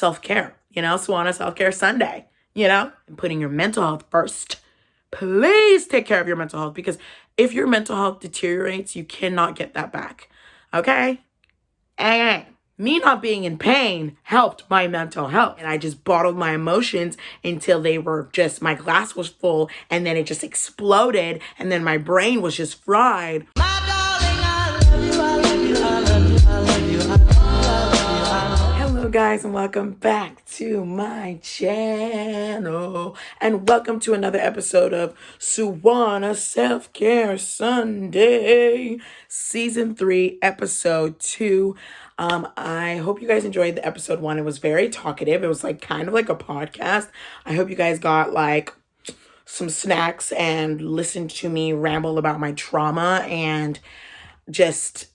self-care, Suonnah Self-Care Sunday, and putting your mental health first. Please take care of your mental health, because if your mental health deteriorates, you cannot get that back. Okay? And me not being in pain helped my mental health. And I just bottled my emotions until they were just, my glass was full, and then it just exploded, and then my brain was just fried. Hello guys, and welcome back to my channel, and welcome to another episode of Suonnah Self-Care Sunday, Season 3, Episode 2. I hope you guys enjoyed the episode 1. It was very talkative. It was kind of like a podcast. I hope you guys got some snacks and listened to me ramble about my trauma and just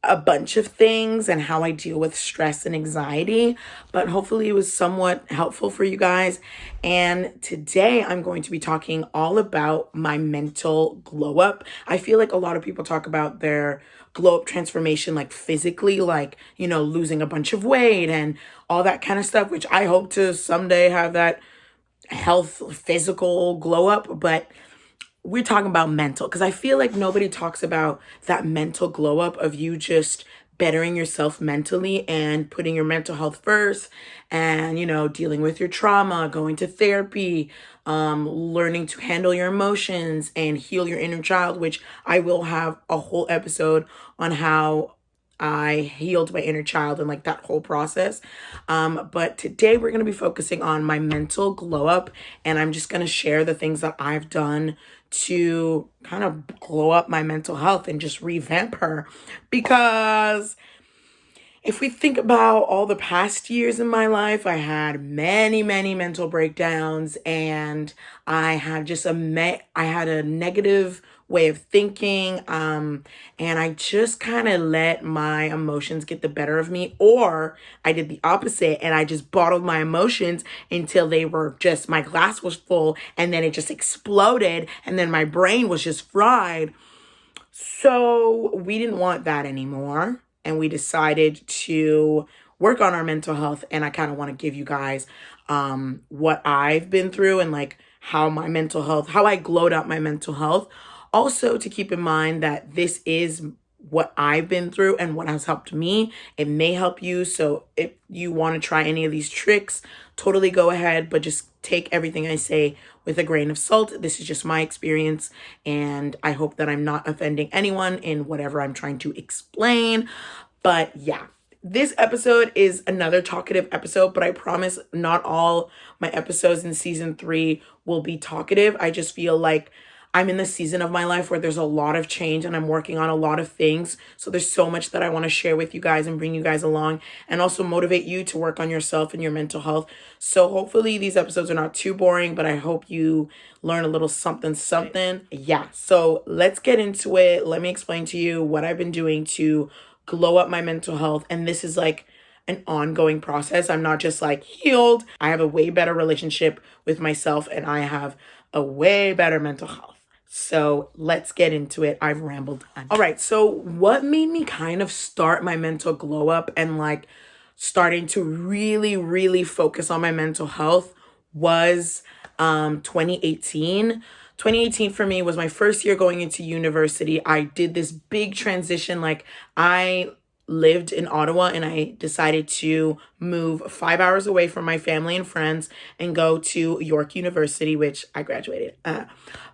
a bunch of things and how I deal with stress and anxiety, but hopefully it was somewhat helpful for you guys. And today I'm going to be talking all about my mental glow up. I feel like a lot of people talk about their glow up transformation, physically, losing a bunch of weight and all that kind of stuff, which I hope to someday have that health, physical glow up, but we're talking about mental, because I feel like nobody talks about that mental glow up of you just bettering yourself mentally and putting your mental health first, and dealing with your trauma, going to therapy, learning to handle your emotions and heal your inner child, which I will have a whole episode on how I healed my inner child and that whole process. But today we're going to be focusing on my mental glow up, and I'm just going to share the things that I've done to kind of glow up my mental health and just revamp her. Because if we think about all the past years in my life, I had many mental breakdowns, and I had just I had a negative way of thinking, and I just kind of let my emotions get the better of me, or I did the opposite and I just bottled my emotions until they were just, my glass was full, and then it just exploded, and then my brain was just fried. So we didn't want that anymore, and we decided to work on our mental health. And I kind of want to give you guys what I've been through and how my mental health, how I glowed up my mental health. Also, to keep in mind that this is what I've been through and what has helped me. It may help you. So if you want to try any of these tricks, totally go ahead, but just take everything I say with a grain of salt. This is just my experience, and I hope that I'm not offending anyone in whatever I'm trying to explain. But yeah, this episode is another talkative episode, but I promise not all my episodes in season 3 will be talkative. I just feel like I'm in the season of my life where there's a lot of change and I'm working on a lot of things. So there's so much that I want to share with you guys and bring you guys along, and also motivate you to work on yourself and your mental health. So hopefully these episodes are not too boring, but I hope you learn a little something. Yeah, so let's get into it. Let me explain to you what I've been doing to glow up my mental health. And this is an ongoing process. I'm not just healed. I have a way better relationship with myself, and I have a way better mental health. So let's get into it. I've rambled on. All right. So what made me kind of start my mental glow up and starting to really focus on my mental health was 2018. 2018 for me was my first year going into university. I did this big transition. I lived in Ottawa, and I decided to move 5 hours away from my family and friends and go to York University, which I graduated.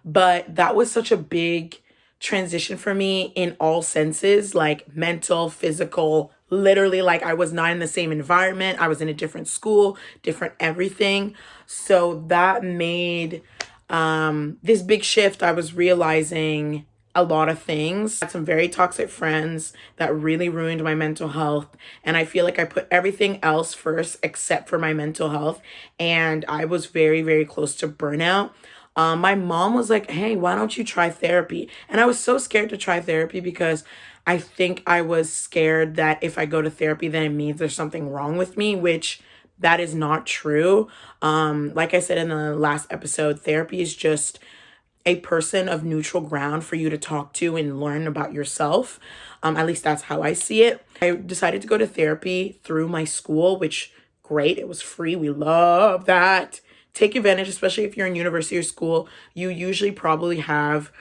But that was such a big transition for me in all senses, mental, physical, literally, I was not in the same environment. I was in a different school, different everything. So that made this big shift. I was realizing a lot of things. I had some very toxic friends that really ruined my mental health, and I feel like I put everything else first except for my mental health, and I was very close to burnout. My mom was like, hey, why don't you try therapy? And I was so scared to try therapy because I think I was scared that if I go to therapy, then it means there's something wrong with me, which that is not true. Like I said in the last episode, therapy is just a person of neutral ground for you to talk to and learn about yourself. At least that's how I see it. I decided to go to therapy through my school, which great. It was free. We love that. Take advantage, especially if you're in university or school. You usually probably have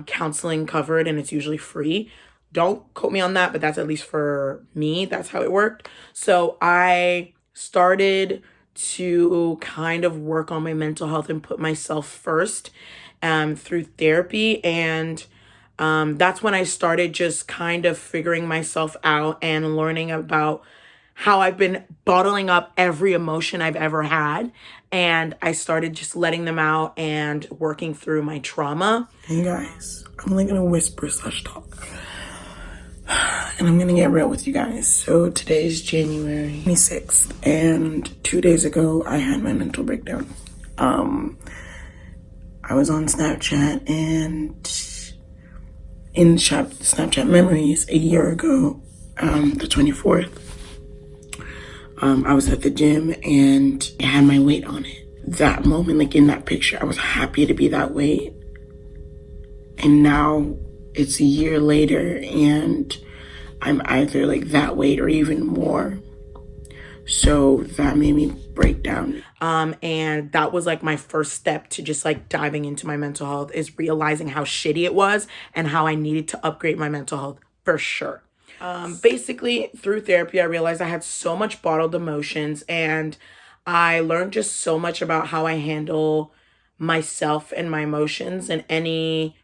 counseling covered, and it's usually free. Don't quote me on that, but that's at least for me. That's how it worked. So I started to kind of work on my mental health and put myself first through therapy. And that's when I started just kind of figuring myself out and learning about how I've been bottling up every emotion I've ever had. And I started just letting them out and working through my trauma. Hey guys, I'm only gonna whisper / talk. And I'm gonna get real with you guys. So today is January 26th, and 2 days ago I had my mental breakdown. I was on Snapchat, and in Snapchat memories a year ago, the 24th, I was at the gym and it had my weight on it. That moment, like in that picture, I was happy to be that weight. And now it's a year later and I'm either like that weight or even more. So that made me break down. And that was like my first step to just like diving into my mental health, is realizing how shitty it was and how I needed to upgrade my mental health for sure. Basically, through therapy, I realized I had so much bottled emotions, and I learned just so much about how I handle myself and my emotions. And I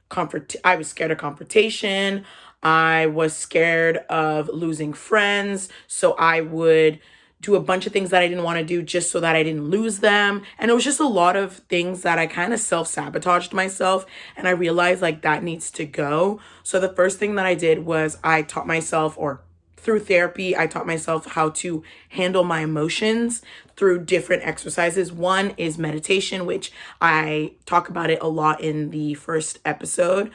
was scared of confrontation. I was scared of losing friends. So I would do a bunch of things that I didn't want to do just so that I didn't lose them. And it was just a lot of things that I kind of self-sabotaged myself. And I realized like that needs to go. So the first thing that I did was I taught myself, or through therapy, I taught myself how to handle my emotions through different exercises. One is meditation, which I talk about it a lot in the first episode.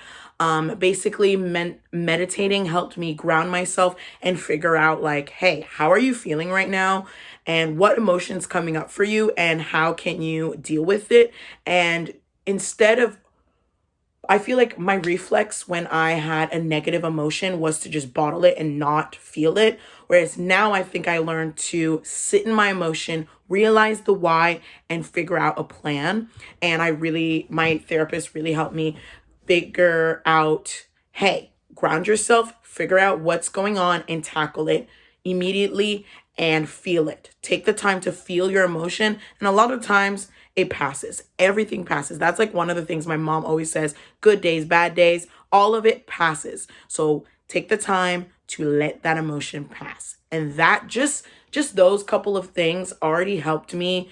Basically, meditating helped me ground myself and figure out like, hey, how are you feeling right now? And what emotions coming up for you? And how can you deal with it? And I feel like my reflex when I had a negative emotion was to just bottle it and not feel it. Whereas now I think I learned to sit in my emotion, realize the why, and figure out a plan. And my therapist really helped me figure out, hey, ground yourself, figure out what's going on, and tackle it immediately and feel it. Take the time to feel your emotion. And a lot of times it passes. Everything passes. That's like one of the things my mom always says: good days, bad days, all of it passes. So take the time to let that emotion pass. And that just those couple of things already helped me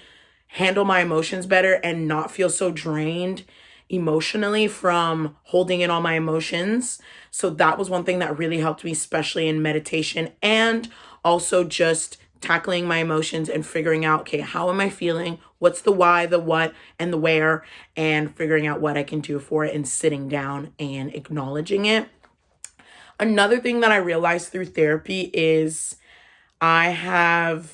handle my emotions better and not feel so drained emotionally from holding in all my emotions. So that was one thing that really helped me, especially in meditation, and also just tackling my emotions and figuring out, okay, how am I feeling? What's the why, the what, and the where, and figuring out what I can do for it and sitting down and acknowledging it. Another thing that I realized through therapy is I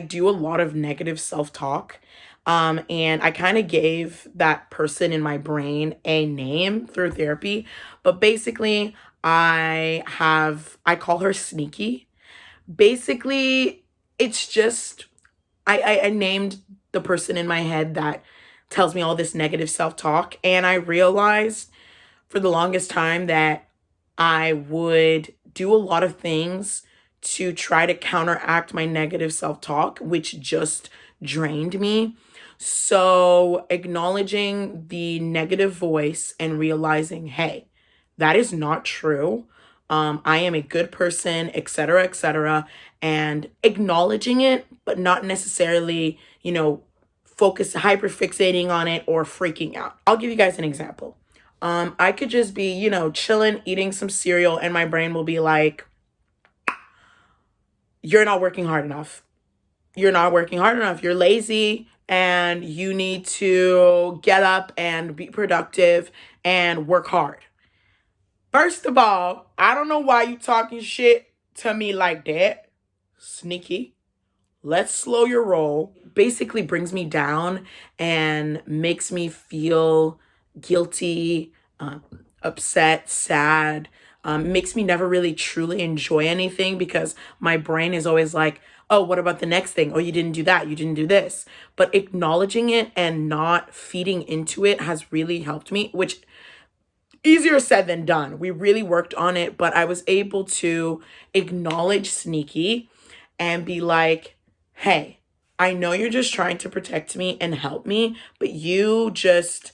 do a lot of negative self-talk. And I kind of gave that person in my brain a name through therapy. But basically, I call her Sneaky. Basically, it's just, I named the person in my head that tells me all this negative self-talk. And I realized for the longest time that I would do a lot of things to try to counteract my negative self-talk, which just drained me. So acknowledging the negative voice and realizing, hey, that is not true. I am a good person, etc., etc., and acknowledging it, but not necessarily, hyper fixating on it or freaking out. I'll give you guys an example. I could just be, chilling, eating some cereal, and my brain will be like, you're not working hard enough. You're not working hard enough. You're lazy, and you need to get up and be productive and work hard. First of all, I don't know why you talking shit to me like that. Sneaky. Let's slow your roll. Basically brings me down and makes me feel guilty, upset, sad, Makes me never really truly enjoy anything because my brain is always like, oh, what about the next thing? Oh, you didn't do that. You didn't do this. But acknowledging it and not feeding into it has really helped me, which easier said than done. We really worked on it, but I was able to acknowledge sneaky and be like, hey, I know you're just trying to protect me and help me, but you just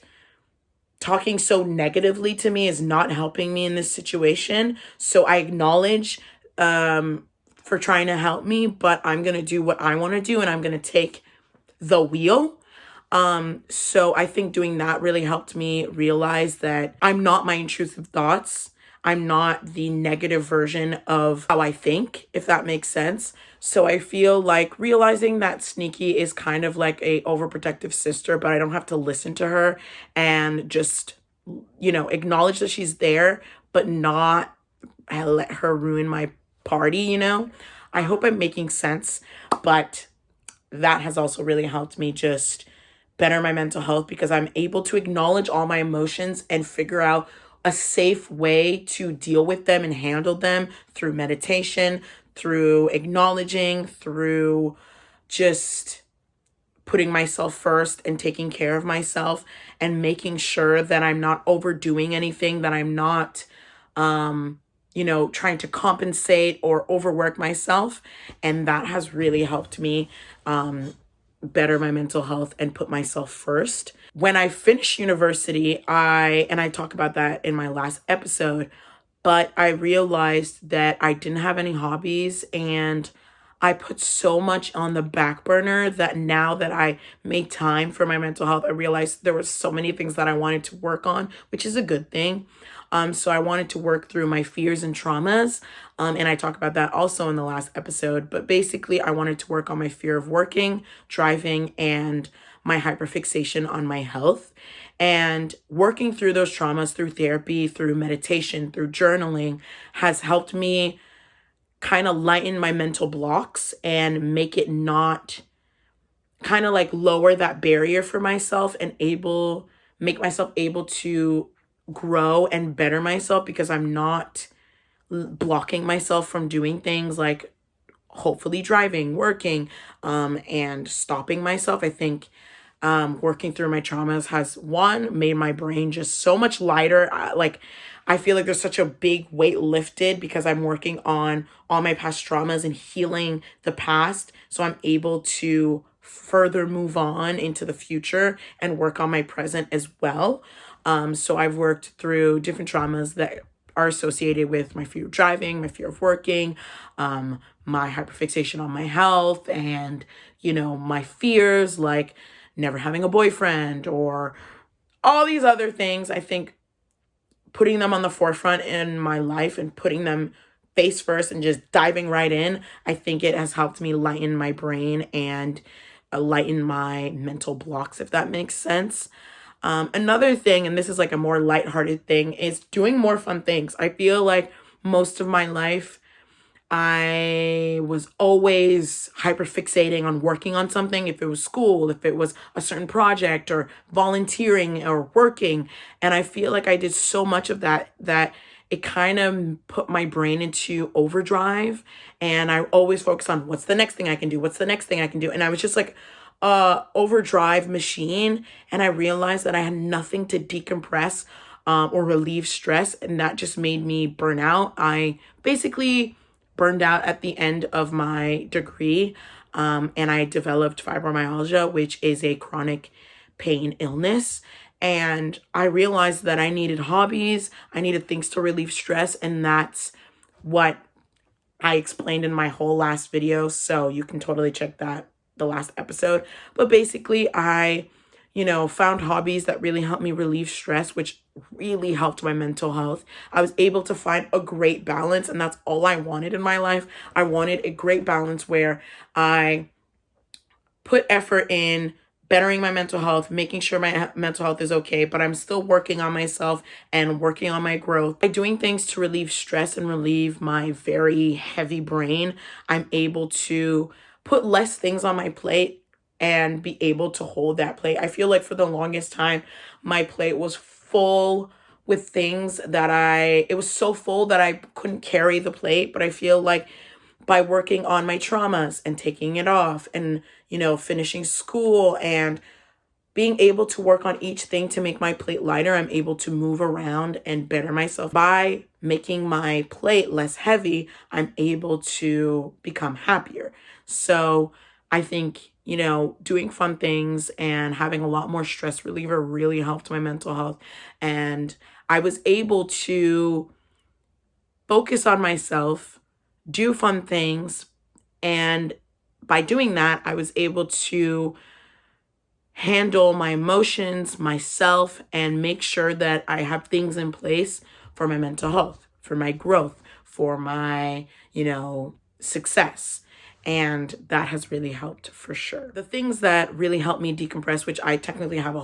talking so negatively to me is not helping me in this situation. So I acknowledge for trying to help me, but I'm going to do what I want to do and I'm going to take the wheel. So I think doing that really helped me realize that I'm not my intrusive thoughts. I'm not the negative version of how I think, if that makes sense. So I feel like realizing that Sneaky is kind of like a overprotective sister, but I don't have to listen to her and just, acknowledge that she's there, but not let her ruin my party. I hope I'm making sense, but that has also really helped me just better my mental health because I'm able to acknowledge all my emotions and figure out a safe way to deal with them and handle them through meditation, through acknowledging, through just putting myself first and taking care of myself and making sure that I'm not overdoing anything, that I'm not, trying to compensate or overwork myself. And that has really helped me better my mental health and put myself first. When I finished university, I talk about that in my last episode, but I realized that I didn't have any hobbies and I put so much on the back burner that now that I made time for my mental health, I realized there were so many things that I wanted to work on, which is a good thing. So I wanted to work through my fears and traumas. And I talk about that also in the last episode. But basically, I wanted to work on my fear of working, driving, and my hyperfixation on my health. And working through those traumas through therapy, through meditation, through journaling has helped me kind of lighten my mental blocks and make it not kind of like lower that barrier for myself and make myself able to grow and better myself because I'm not blocking myself from doing things like hopefully driving, working, and stopping myself. I think working through my traumas has made my brain just so much lighter. I feel like there's such a big weight lifted because I'm working on all my past traumas and healing the past. So I'm able to further move on into the future and work on my present as well. So I've worked through different traumas that are associated with my fear of driving, my fear of working, my hyperfixation on my health, and, my fears like never having a boyfriend or all these other things. I think putting them on the forefront in my life and putting them face first and just diving right in, I think it has helped me lighten my brain and lighten my mental blocks, if that makes sense. Another thing, and this is like a more lighthearted thing, is doing more fun things. I feel like most of my life, I was always hyperfixating on working on something, if it was school, if it was a certain project or volunteering or working. And I feel like I did so much of that it kind of put my brain into overdrive. And I always focused on what's the next thing I can do? What's the next thing I can do? And I was just like overdrive machine. And I realized that I had nothing to decompress or relieve stress. And that just made me burn out. I basically burned out at the end of my degree. And I developed fibromyalgia, which is a chronic pain illness. And I realized that I needed hobbies. I needed things to relieve stress. And that's what I explained in my whole last video. So you can totally check the last episode. But basically, I found hobbies that really helped me relieve stress, which really helped my mental health. I was able to find a great balance, and that's all I wanted in my life. I wanted a great balance where I put effort in bettering my mental health, making sure my mental health is okay, but I'm still working on myself and working on my growth. By doing things to relieve stress and relieve my very heavy brain, I'm able to put less things on my plate and be able to hold that plate. I feel like for the longest time, my plate was full with things that it was so full that I couldn't carry the plate. But I feel like by working on my traumas and taking it off and, finishing school and being able to work on each thing to make my plate lighter, I'm able to move around and better myself. By making my plate less heavy, I'm able to become happier. So I think, doing fun things and having a lot more stress reliever really helped my mental health. And I was able to focus on myself, do fun things. And by doing that, I was able to handle my emotions, myself, and make sure that I have things in place for my mental health, for my growth, for my, success. And that has really helped for sure. The things that really helped me decompress, which I technically have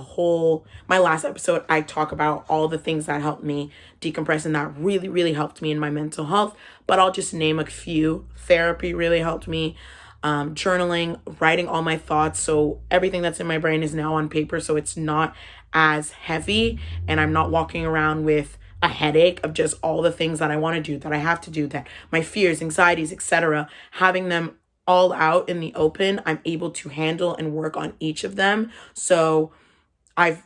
my last episode, I talk about all the things that helped me decompress and that really, really helped me in my mental health. But I'll just name a few. Therapy really helped me. Journaling, writing all my thoughts. So everything that's in my brain is now on paper. So it's not as heavy and I'm not walking around with a headache of just all the things that I want to do, that I have to do, that my fears, anxieties, etc. Having them all out in the open, I'm able to handle and work on each of them. So I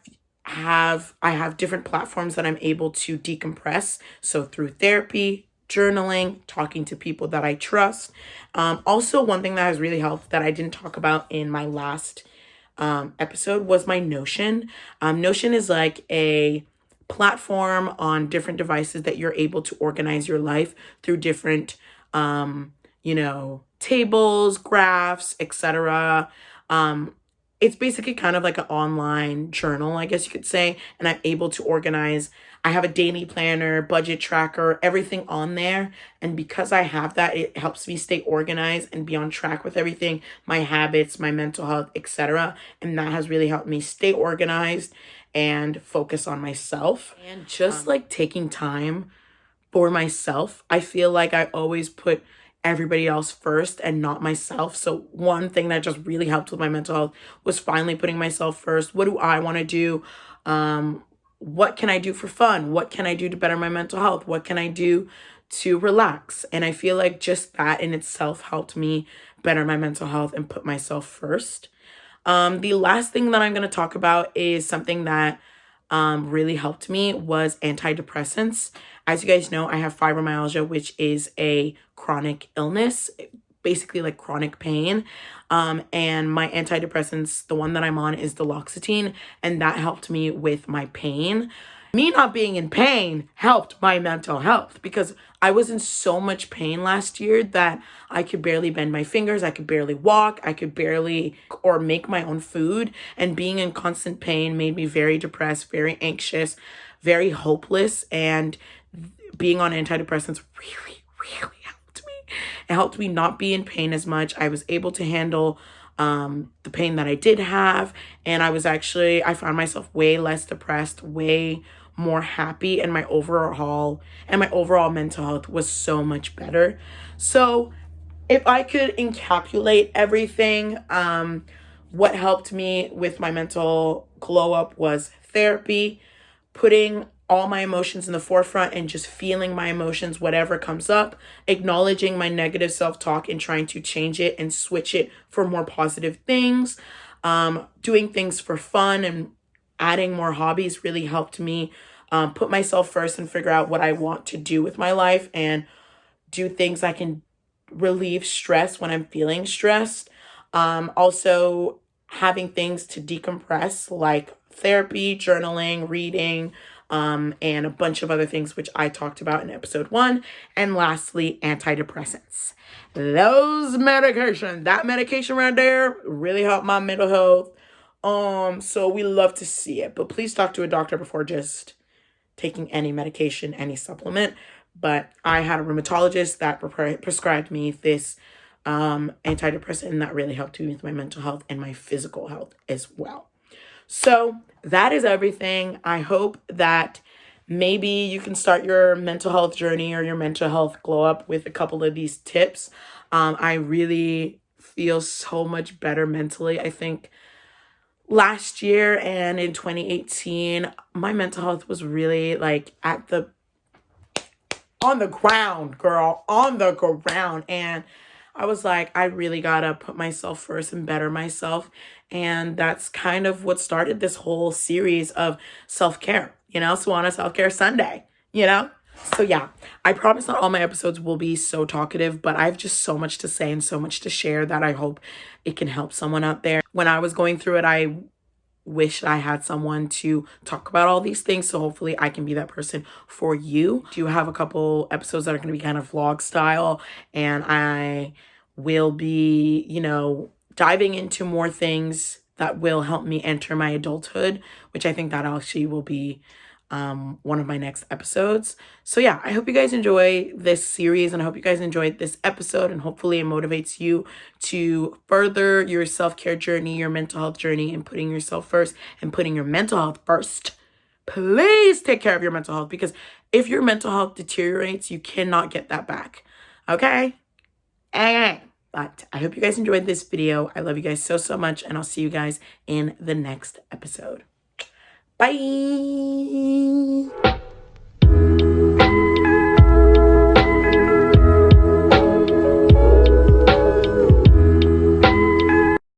have different platforms that I'm able to decompress. So through therapy, journaling, talking to people that I trust. Also, one thing that has really helped that I didn't talk about in my last episode was my Notion. Notion is like a platform on different devices that you're able to organize your life through different, tables, graphs, etc. It's basically kind of like an online journal, I guess you could say. And I'm able to organize. I have a daily planner, budget tracker, everything on there. And because I have that, it helps me stay organized and be on track with everything, my habits, my mental health, etc. And that has really helped me stay organized and focus on myself. And just like taking time for myself, I feel like I always put everybody else first and not myself. So one thing that just really helped with my mental health was finally putting myself first. What do I want to do? What can I do for fun? What can I do to better my mental health? What can I do to relax? And I feel like just that in itself helped me better my mental health and put myself first. The last thing that I'm going to talk about is something that really helped me was antidepressants. As you guys know, I have fibromyalgia, which is a chronic illness, basically like chronic pain. And my antidepressants, the one that I'm on is duloxetine, and that helped me with my pain. Me not being in pain helped my mental health because I was in so much pain last year that I could barely bend my fingers. I could barely walk. I could barely or make my own food. And being in constant pain made me very depressed, very anxious, very hopeless. And being on antidepressants really, really helped me. It helped me not be in pain as much. I was able to handle the pain that I did have. And I found myself way less depressed, way more happy, and my overall mental health was so much better. So if I could encapsulate everything, what helped me with my mental glow up was therapy, putting all my emotions in the forefront and just feeling my emotions, whatever comes up, acknowledging my negative self-talk and trying to change it and switch it for more positive things, doing things for fun and adding more hobbies really helped me put myself first and figure out what I want to do with my life and do things I can relieve stress when I'm feeling stressed. Also having things to decompress like therapy, journaling, reading, and a bunch of other things which I talked about in episode 1. And lastly, antidepressants. That medication right there really helped my mental health. So we love to see it, but please talk to a doctor before just taking any medication, any supplement. But I had a rheumatologist that prescribed me this antidepressant, and that really helped me with my mental health and my physical health as well. So that is everything. I hope that maybe you can start your mental health journey or your mental health glow up with a couple of these tips. I really feel so much better mentally. I think last year and in 2018, my mental health was really like on the ground, girl, on the ground. And I was like, I really gotta put myself first and better myself. And that's kind of what started this whole series of self-care, Suonnah Self-Care Sunday, you know? So yeah, I promise not all my episodes will be so talkative, but I have just so much to say and so much to share that I hope it can help someone out there. When I was going through it, I wish I had someone to talk about all these things. So hopefully I can be that person for you. I do have a couple episodes that are going to be kind of vlog style, and I will be, diving into more things that will help me enter my adulthood, which I think that actually will be one of my next episodes. So yeah, I hope you guys enjoy this series, and I hope you guys enjoyed this episode, and hopefully it motivates you to further your self-care journey, your mental health journey, and putting yourself first and putting your mental health first. Please take care of your mental health, because if your mental health deteriorates, you cannot get that back. Okay? But I hope you guys enjoyed this video. I love you guys so, so much, and I'll see you guys in the next episode. Bye.